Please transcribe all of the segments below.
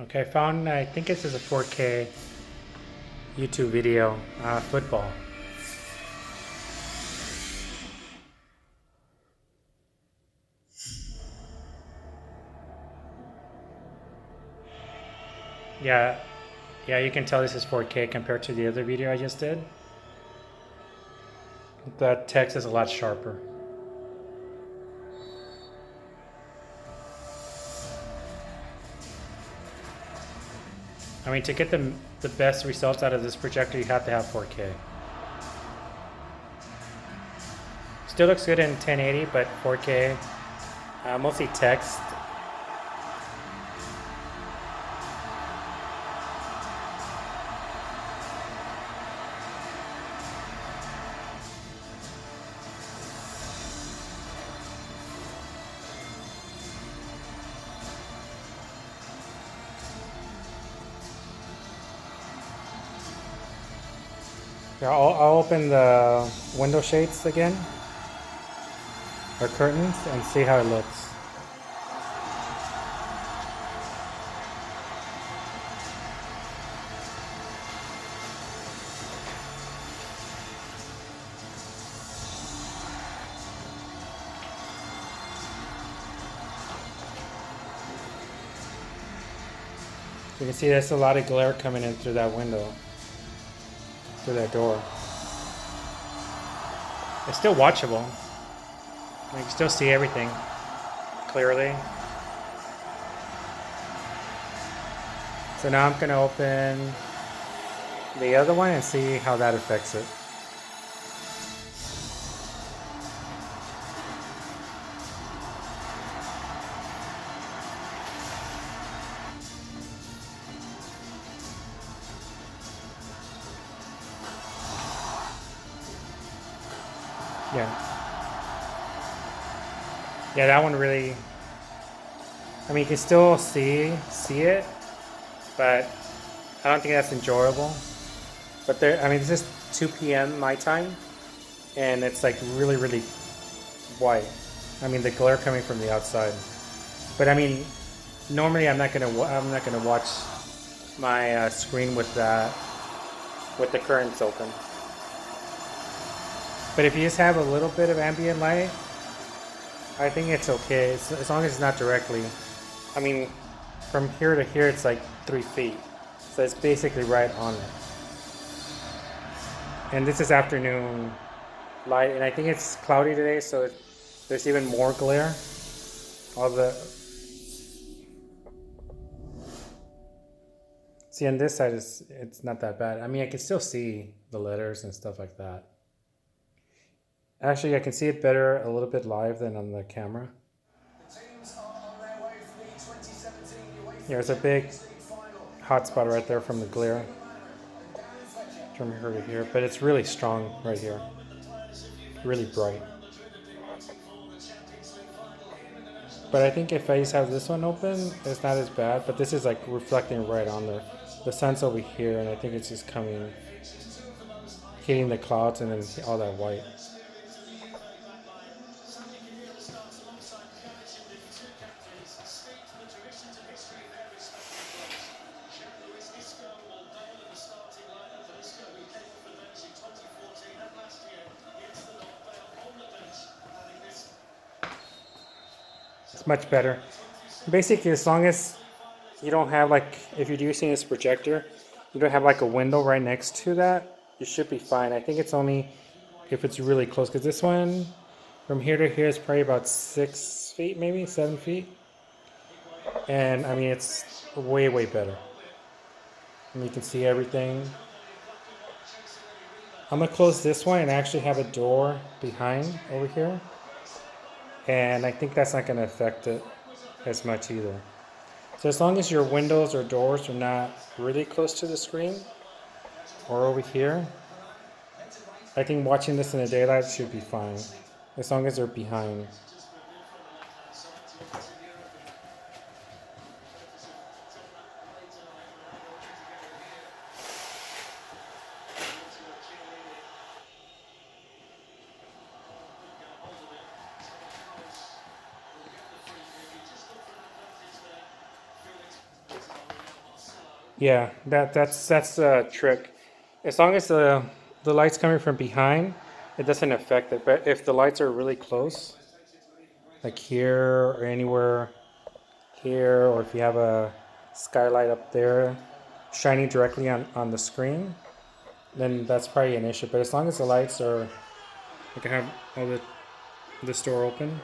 Okay, I found, I think this is a 4K YouTube video, football. Yeah, yeah, you can tell this is 4K compared to the other video I just did. The text is a lot sharper. I mean, to get the best results out of this projector, you have to have 4K. Still looks good in 1080, but 4K, mostly text. Yeah, I'll open the window shades again, or curtains, and see how it looks. You can see there's a lot of glare coming in through that window, through that door. It's still watchable. You can still see everything clearly. So now I'm going to open the other one and see how that affects it. Yeah. Yeah, that one really, I mean, you can still see it, but I don't think that's enjoyable. But there, I mean, it's just 2 p.m. my time, and it's like really, really white. I mean, the glare coming from the outside. But I mean, normally I'm not gonna watch my screen with the curtains open. But if you just have a little bit of ambient light, I think it's okay, as long as it's not directly. I mean, from here to here, it's like 3 feet. So it's basically right on it. And this is afternoon light, and I think it's cloudy today, so there's even more glare. See, on this side, it's not that bad. I mean, I can still see the letters and stuff like that. Actually, I can see it better a little bit live than on the camera. There's a big hot spot right there from the glare from here to here, but it's really strong right here, really bright. But I think if I just have this one open, it's not as bad, but this is like reflecting right on there. The sun's over here, and I think it's just coming, hitting the clouds and then all that white. It's much better. Basically, as long as you don't have like, if you're using this projector, you don't have like a window right next to that, you should be fine. I think it's only if it's really close, because this one from here to here is probably about 6 feet, maybe 7 feet. And I mean, it's way, way better. And you can see everything. I'm gonna close this one and actually have a door behind over here. And I think that's not gonna affect it as much either. So as long as your windows or doors are not really close to the screen or over here, I think watching this in the daylight should be fine, as long as they're behind. Yeah, that's a trick. As long as the light's coming from behind, it doesn't affect it. But if the lights are really close, like here or anywhere here, or if you have a skylight up there shining directly on the screen, then that's probably an issue. But as long as the lights are, like I have all this door open,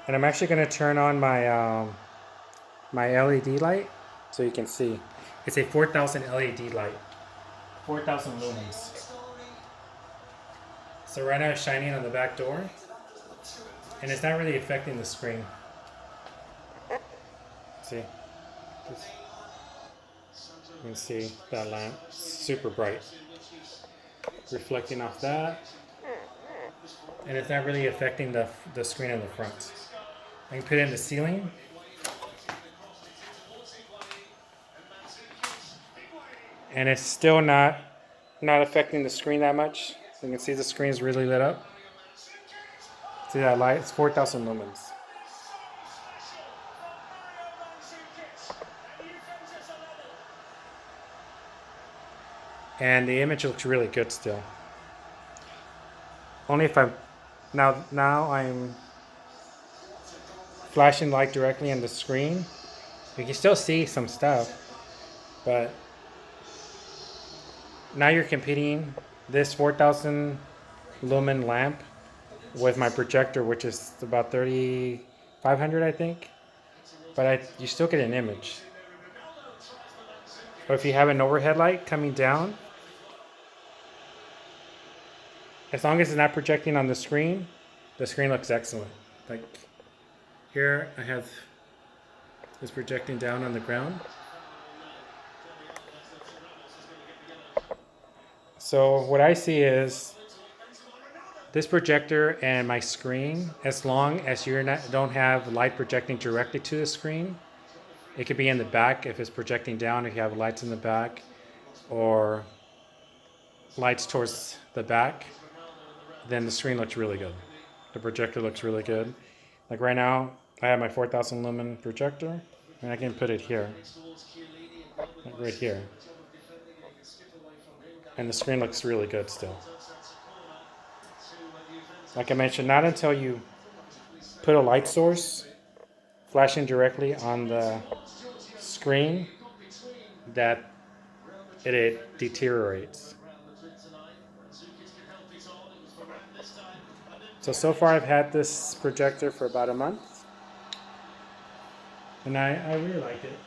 and I'm actually going to turn on my LED light so you can see. It's a 4000 LED light, 4000 lumens. So right now it's shining on the back door, and it's not really affecting the screen. See? You can see that lamp, super bright, reflecting off that, and it's not really affecting the screen in the front. I can put it in the ceiling, and it's still not affecting the screen that much. You can see the screen is really lit up. See that light? It's 4000 lumens. And the image looks really good still. Only if I'm now I'm flashing light directly on the screen. You can still see some stuff, but now you're competing this 4000 lumen lamp with my projector, which is about 3500, I think. But you still get an image. Or if you have an overhead light coming down, as long as it's not projecting on the screen looks excellent. Like here, I have this projecting down on the ground. So what I see is this projector and my screen, as long as you don't have light projecting directly to the screen, it could be in the back if it's projecting down, if you have lights in the back, or lights towards the back, then the screen looks really good. The projector looks really good. Like right now, I have my 4000 lumen projector, and I can put it here, like right here. And the screen looks really good still. Like I mentioned, not until you put a light source flashing directly on the screen that it deteriorates. So far I've had this projector for about a month, and I really like it.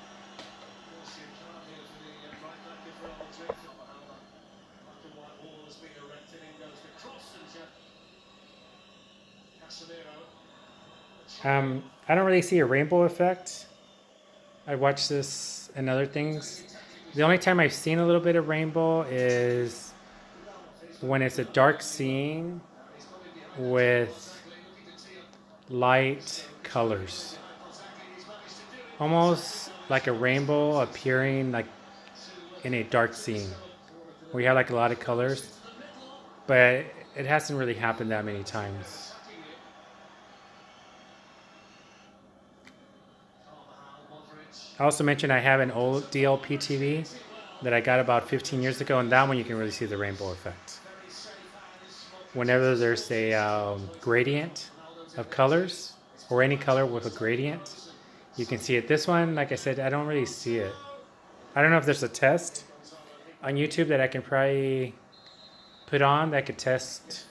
I don't really see a rainbow effect. I watch this and other things. The only time I've seen a little bit of rainbow is when it's a dark scene with light colors. Almost like a rainbow appearing like in a dark scene where you have like a lot of colors, but it hasn't really happened that many times. I also mentioned I have an old DLP TV that I got about 15 years ago, and that one you can really see the rainbow effect. Whenever there's a gradient of colors, or any color with a gradient, you can see it. This one, like I said, I don't really see it. I don't know if there's a test on YouTube that I can probably put on that could test